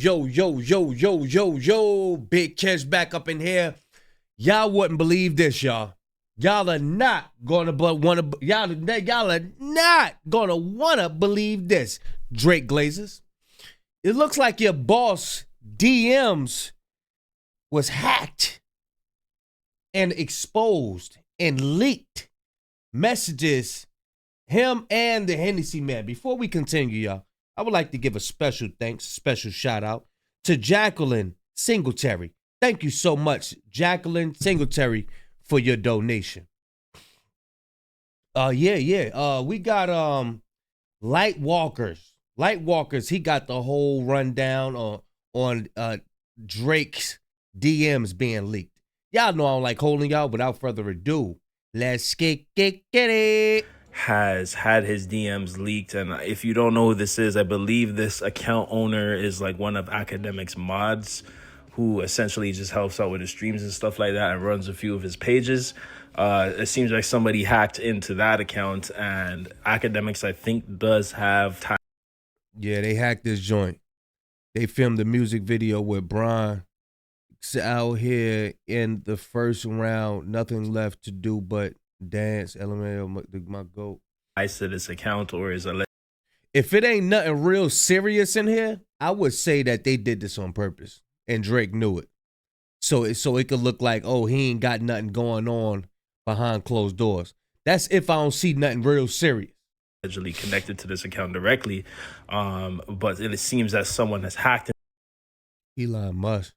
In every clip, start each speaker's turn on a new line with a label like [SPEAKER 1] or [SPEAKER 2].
[SPEAKER 1] yo. Big Kench back up in here. Y'all wouldn't believe this, y'all. Y'all are not gonna wanna believe this. Drake Glazers. It looks like your boss DMs was hacked and exposed and leaked messages. Him and the Hennessy man. Before we continue, y'all, I would like to give a special thanks, special shout out to Jacqueline Singletary. Thank you so much, Jacqueline Singletary, for your donation. We got Light Walkers. Light Walkers, he got the whole rundown on Drake's DMs being leaked. Y'all know I don't like holding y'all. Without further ado, let's get it.
[SPEAKER 2] Has had his DMs leaked, and if you don't know who this is, I believe this account owner is like one of Academic's mods, who essentially just helps out with his streams and stuff like that and runs a few of his pages. It seems like somebody hacked into that account, and Academics, I think, does have time.
[SPEAKER 1] Yeah, they hacked this joint. They filmed a music video with Brian out here in the first round, nothing left to do but dance. LMAO, my goat.
[SPEAKER 2] I said this account or is a.
[SPEAKER 1] If it ain't nothing real serious in here, I would say that they did this on purpose, and Drake knew it. So it could look like, oh, he ain't got nothing going on behind closed doors. That's if I don't see nothing real serious.
[SPEAKER 2] Allegedly connected to this account directly, but it seems that someone has hacked
[SPEAKER 1] Elon Musk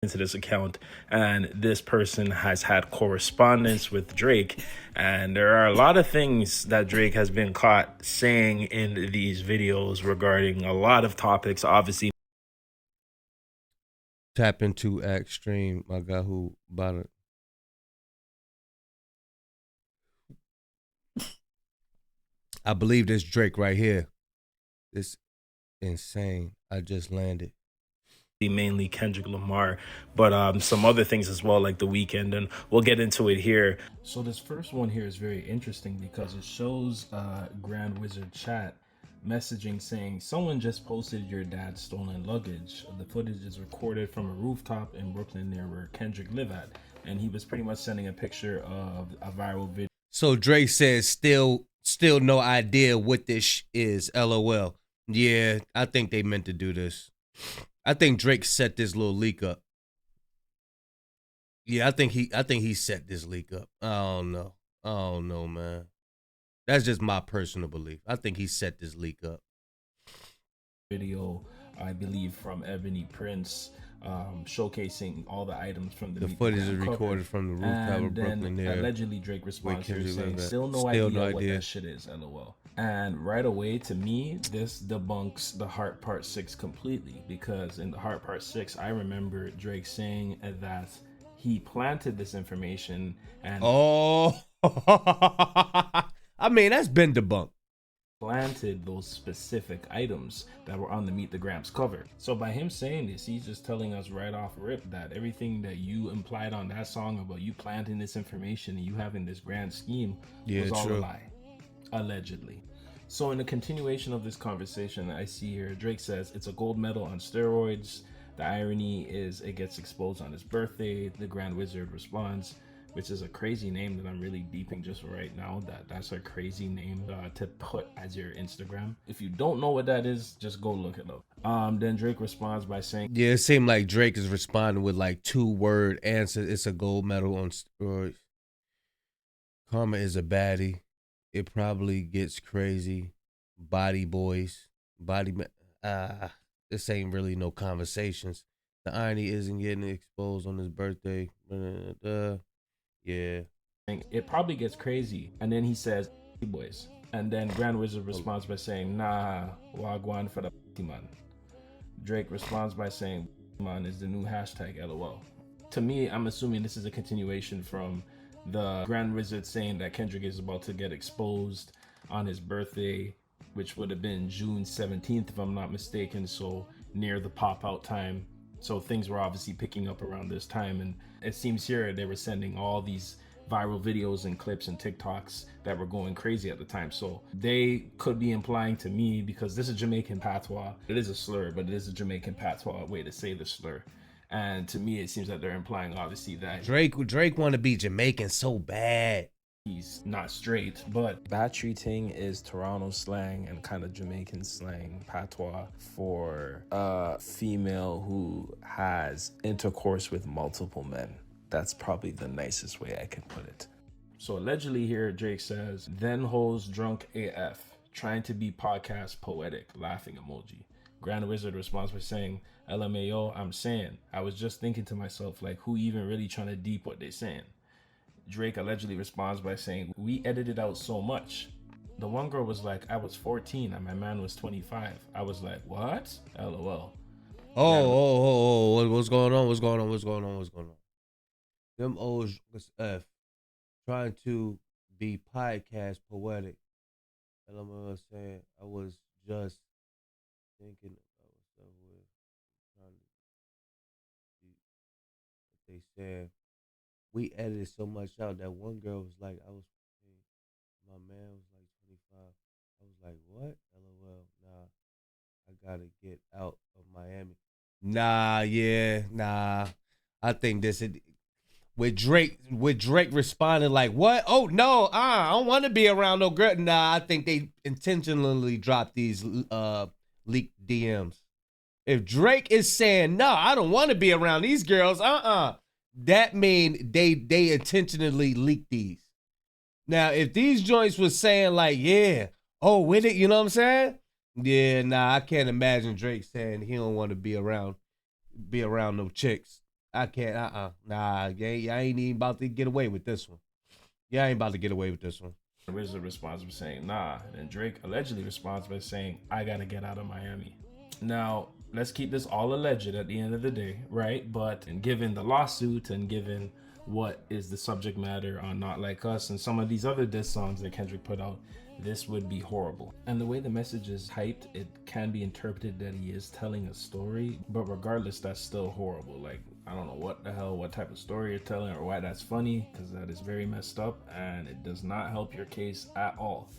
[SPEAKER 2] into this account, and this person has had correspondence with Drake, and there are a lot of things that Drake has been caught saying in these videos regarding a lot of topics. Obviously,
[SPEAKER 1] tap into Extreme, my guy who bought it. I believe this Drake right here. It's insane. I just landed.
[SPEAKER 2] Mainly Kendrick Lamar, but some other things as well, like The Weeknd, and we'll get into it here.
[SPEAKER 3] So this first one here is very interesting because it shows Grand Wizard chat messaging saying, someone just posted your dad's stolen luggage. The footage is recorded from a rooftop in Brooklyn near where Kendrick live at, and he was pretty much sending a picture of a viral video.
[SPEAKER 1] So Drake says still no idea what this is, LOL. Yeah, I think they meant to do this. I think Drake set this little leak up. Yeah, I think he set this leak up. I don't know, man. That's just my personal belief. I think he set this leak up.
[SPEAKER 3] Video, I believe, from Ebony Prince, showcasing all the items from the
[SPEAKER 1] footage is recorded from the rooftop of Brooklyn there.
[SPEAKER 3] Allegedly, Drake responds here saying, still no idea what that shit is, LOL. And right away, to me, this debunks the Heart Part 6 completely, because in the Heart Part 6, I remember Drake saying that he planted this information and
[SPEAKER 1] I mean, that's been debunked.
[SPEAKER 3] Planted those specific items that were on the Meet the Gramps cover. So by him saying this, he's just telling us right off rip that everything that you implied on that song about you planting this information and you having this grand scheme was all a lie, allegedly. So in the continuation of this conversation, I see here Drake says it's a gold medal on steroids. The irony is it gets exposed on his birthday. The Grand Wizard responds, which is a crazy name that I'm really deeping just right now. That's a crazy name to put as your Instagram. If you don't know what that is, just go look it up. Then Drake responds by saying,
[SPEAKER 1] yeah, it seemed like Drake is responding with like 2-word answers. It's a gold medal on steroids. Karma is a baddie. It probably gets crazy. Body boys. This ain't really no conversations. The irony isn't getting exposed on his birthday. Yeah.
[SPEAKER 3] It probably gets crazy. And then he says, boys. And then Grand Wizard responds by saying, nah, wagwan for the man. Drake responds by saying, man is the new hashtag, LOL. To me, I'm assuming this is a continuation from the Grand Wizard saying that Kendrick is about to get exposed on his birthday, which would have been June 17th, if I'm not mistaken. So near the pop out time. So things were obviously picking up around this time. And it seems here they were sending all these viral videos and clips and TikToks that were going crazy at the time. So they could be implying to me, because this is Jamaican patois, it is a slur, but it is a Jamaican patois way to say the slur. And to me, it seems that they're implying obviously that
[SPEAKER 1] Drake want to be Jamaican so bad.
[SPEAKER 3] he's not straight, but
[SPEAKER 2] Bad treating is Toronto slang and kind of Jamaican slang patois for a female who has intercourse with multiple men. That's probably the nicest way I can put it.
[SPEAKER 3] so allegedly here, Drake says, then hoes drunk AF, trying to be podcast poetic, laughing emoji. Grand Wizard responds by saying, LMAO, I'm saying, I was just thinking to myself, like, who even really trying to deep what they saying? Drake allegedly responds by saying, we edited out so much. The one girl was like, I was 14 and my man was 25. I was like, what? LOL.
[SPEAKER 1] What's going on? Them O's was F, trying to be podcast poetic. LML saying, I was just thinking about stuff with trying to be what they said. We edited so much out that one girl was like, I was 15. My man was like 25. I was like, what? LOL. Nah, I gotta get out of Miami. Nah. I think this is with Drake responding like, what? Oh no, I don't want to be around no girl. Nah, I think they intentionally dropped these leaked DMs. If Drake is saying, no, I don't want to be around these girls, that mean they intentionally leaked these. Now, if these joints was saying like, yeah, oh, with it, you know what I'm saying? Yeah, nah, I can't imagine Drake saying he don't want to be around no chicks. I can't, nah, I ain't even about to get away with this one. Yeah, I ain't about to get away with this one.
[SPEAKER 3] Wizard responds by saying, nah. And Drake allegedly responds by saying, I gotta get out of Miami. Now, let's keep this all alleged at the end of the day, right? But given the lawsuit and given what is the subject matter on Not Like Us and some of these other diss songs that Kendrick put out, this would be horrible. And the way the message is hyped, it can be interpreted that he is telling a story, but regardless, that's still horrible. Like, I don't know what type of story you're telling or why that's funny, because that is very messed up and it does not help your case at all.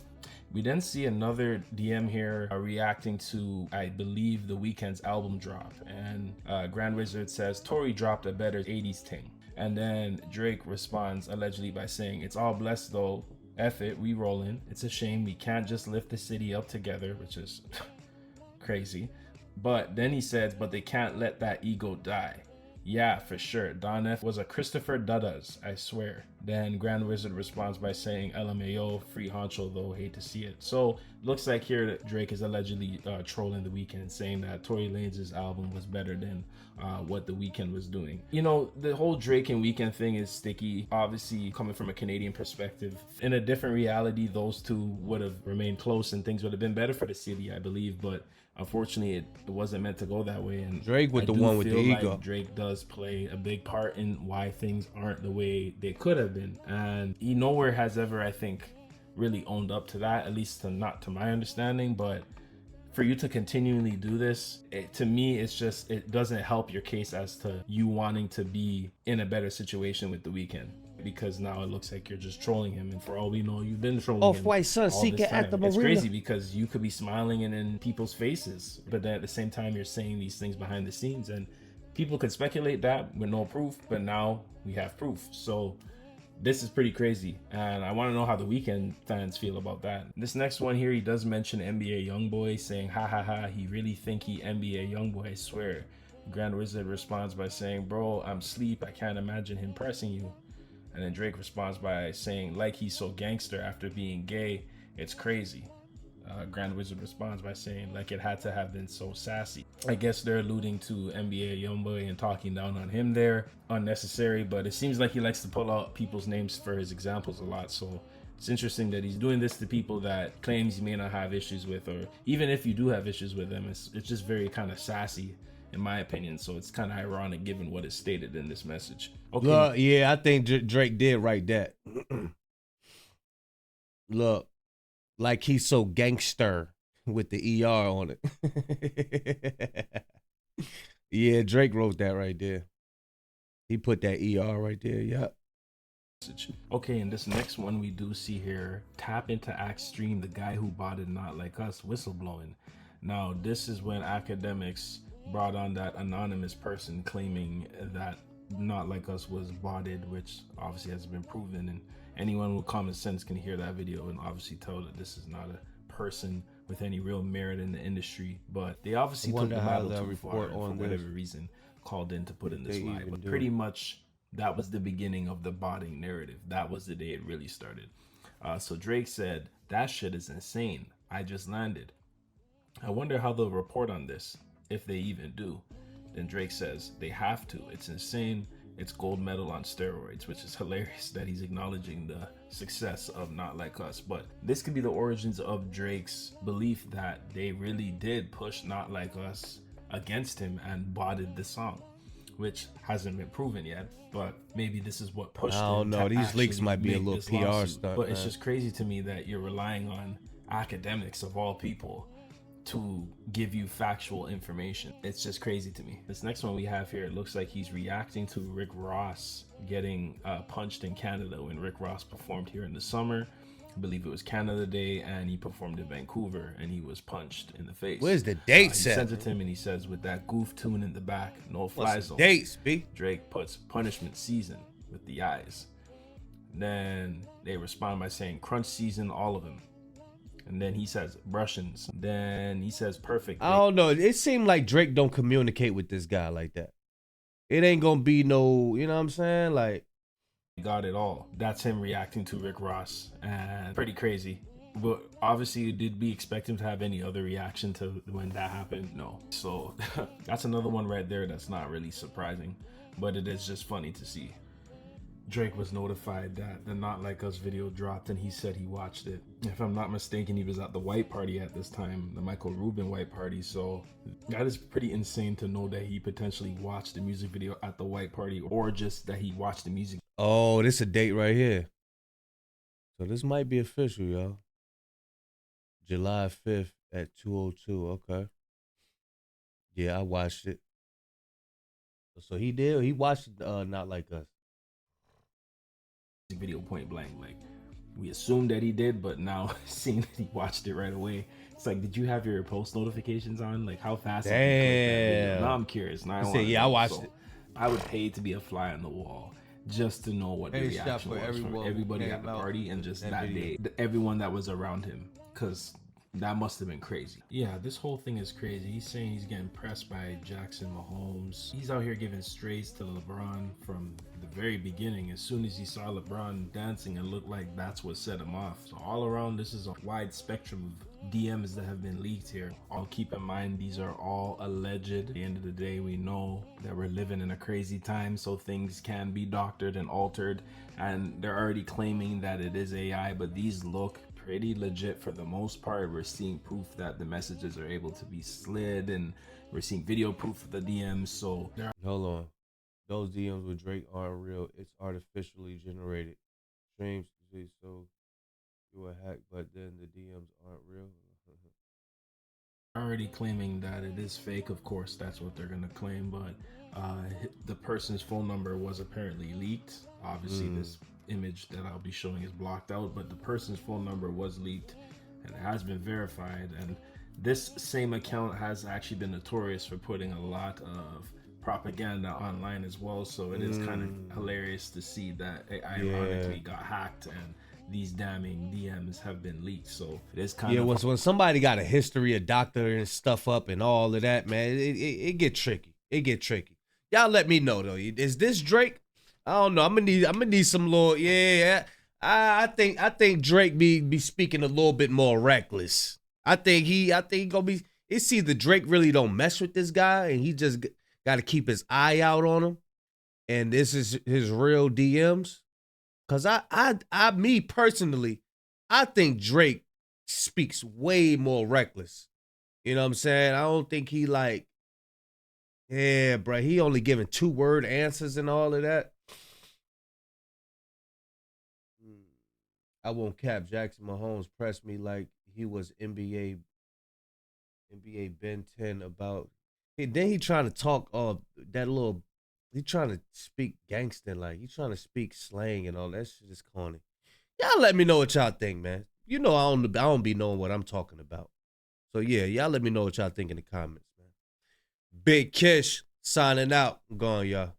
[SPEAKER 3] We then see another DM here reacting to, I believe, The Weeknd's album drop. And Grand Wizard says, Tory dropped a better 80s thing. And then Drake responds allegedly by saying, it's all blessed though. F it, we rollin'. It's a shame we can't just lift the city up together, which is crazy. But then he says, but they can't let that ego die. Yeah, for sure. Don F was a Christopher Duddas, I swear. Then Grand Wizard responds by saying, LMAO, free honcho though, hate to see it. So looks like here that Drake is allegedly trolling The Weeknd, saying that Tory Lanez's album was better than what The Weeknd was doing. You know, the whole Drake and Weeknd thing is sticky, obviously coming from a Canadian perspective. In a different reality, those two would have remained close and things would have been better for the city, I believe, but unfortunately, it wasn't meant to go that way. And
[SPEAKER 1] Drake with the one with the ego.
[SPEAKER 3] Like Drake does play a big part in why things aren't the way they could have been. And he nowhere has ever, I think, really owned up to that, at least not to my understanding. But for you to continually do this, to me, it's just, it doesn't help your case as to you wanting to be in a better situation with The Weeknd. Because now it looks like you're just trolling him, and for all we know, you've been trolling him.
[SPEAKER 1] Off-White Son seeking at the marina.
[SPEAKER 3] It's crazy because you could be smiling and in people's faces, but then at the same time, you're saying these things behind the scenes, and people could speculate that with no proof. But now we have proof, so this is pretty crazy, and I want to know how The Weeknd fans feel about that. This next one here, he does mention NBA YoungBoy, saying, "Ha ha ha, he really think he NBA YoungBoy, I swear." Grand Wizard responds by saying, "Bro, I'm sleep. I can't imagine him pressing you." And then Drake responds by saying, like he's so gangster after being gay, it's crazy. Grand Wizard responds by saying, like it had to have been so sassy. I guess they're alluding to NBA YoungBoy and talking down on him there. Unnecessary, but it seems like he likes to pull out people's names for his examples a lot. So it's interesting that he's doing this to people that claims he may not have issues with, or even if you do have issues with them, it's just very kind of sassy, in my opinion. So it's kind of ironic given what is stated in this message. Okay.
[SPEAKER 1] Look, yeah, I think Drake did write that. Look, like he's so gangster with the ER on it. Yeah, Drake wrote that right there. He put that ER right there, yep.
[SPEAKER 3] Okay, and this next one we do see here, tap into Act Stream, the guy who botted Not Like Us whistleblowing. Now, this is when academics brought on that anonymous person claiming that Not Like Us was botted, which obviously has been proven, and anyone with common sense can hear that video and obviously tell that this is not a person with any real merit in the industry. But they obviously took the battle too far, and for whatever reason called in to put in this lie. But pretty much that was the beginning of the botting narrative. That was the day it really started. So Drake said, "That shit is insane. I just landed. I wonder how they'll report on this, if they even do." Then Drake says, "They have to. It's insane. It's gold medal on steroids," which is hilarious that he's acknowledging the success of Not Like Us. But this could be the origins of Drake's belief that they really did push Not Like Us against him and botted the song, which hasn't been proven yet. But maybe this is what pushed him. I don't know.
[SPEAKER 1] These leaks might be a little PR stuff.
[SPEAKER 3] But it's just crazy to me that you're relying on academics of all people to give you factual information. It's just crazy to me. This next one we have here, it looks like he's reacting to Rick Ross getting punched in Canada when Rick Ross performed here in the summer. I believe it was Canada Day, and he performed in Vancouver, and he was punched in the face.
[SPEAKER 1] Where's the date
[SPEAKER 3] He
[SPEAKER 1] set?
[SPEAKER 3] sends it to him, and he says, with that goof tune in the back, no fly zone.
[SPEAKER 1] Dates, B.
[SPEAKER 3] Drake puts punishment season with the eyes. Then they respond by saying crunch season, all of them. And then he says Russians. Then he says perfect.
[SPEAKER 1] I don't know. It seemed like Drake don't communicate with this guy like that. It ain't gonna be no, you know what I'm saying? Like,
[SPEAKER 3] got it all. That's him reacting to Rick Ross, and pretty crazy. But obviously, did we expect him to have any other reaction to when that happened? No. So that's another one right there that's not really surprising, but it is just funny to see. Drake was notified that the Not Like Us video dropped, and he said he watched it. If I'm not mistaken, he was at the white party at this time, the Michael Rubin white party. So that is pretty insane to know that he potentially watched the music video at the white party, or just that he watched the music.
[SPEAKER 1] Oh, this a date right here. So this might be official, y'all. July 5th at 2:02. Okay. Yeah, I watched it. So he did. He watched Not Like Us
[SPEAKER 3] video point blank. Like, we assumed that he did, but now seeing that he watched it right away, it's like, did you have your post notifications on? Like, how fast?
[SPEAKER 1] Damn.
[SPEAKER 3] Now I'm curious. Now
[SPEAKER 1] I watched it.
[SPEAKER 3] I would pay to be a fly on the wall just to know what the reaction was from everybody at the party and just that day, everyone that was around him, because that must have been crazy. Yeah, this whole thing is crazy. He's saying he's getting pressed by Jackson Mahomes. He's out here giving strays to LeBron from the very beginning. As soon as he saw LeBron dancing, it looked like that's what set him off. So all around, this is a wide spectrum of DMs that have been leaked here. I'll keep in mind, these are all alleged. At the end of the day, we know that we're living in a crazy time, so things can be doctored and altered. And they're already claiming that it is AI, but these look pretty legit for the most part. We're seeing proof that the messages are able to be slid, and we're seeing video proof of the DMs. So
[SPEAKER 1] hold on, those DMs with Drake aren't real. It's artificially generated streams. So you a hack, but then the DMs aren't real.
[SPEAKER 3] Already claiming that it is fake. Of course, that's what they're gonna claim. But the person's phone number was apparently leaked. Obviously, this image that I'll be showing is blocked out, but the person's phone number was leaked and it has been verified. And this same account has actually been notorious for putting a lot of propaganda online as well. So it is kind of hilarious to see that it ironically got hacked and these damning DMs have been leaked. So it is kind of
[SPEAKER 1] when somebody got a history of doctoring stuff up and all of that, man, it get tricky. It get tricky. Y'all let me know though. Is this Drake? I don't know. I'm gonna need some little. Yeah, I think Drake be speaking a little bit more reckless. I think he gonna be. It's either Drake really don't mess with this guy and he just got to keep his eye out on him, and this is his real DMs. Cause me personally, I think Drake speaks way more reckless. You know what I'm saying? I don't think he like. Yeah, bro. He only giving 2-word answers and all of that. I won't cap. Jackson Mahomes pressed me like he was NBA Ben 10 about. Hey, then he trying to talk that little He trying to speak gangster, like he trying to speak slang and all that shit is corny. Y'all let me know what y'all think, man. You know I don't be knowing what I'm talking about. So yeah, y'all let me know what y'all think in the comments, man. Big Kish signing out. I'm gone, y'all.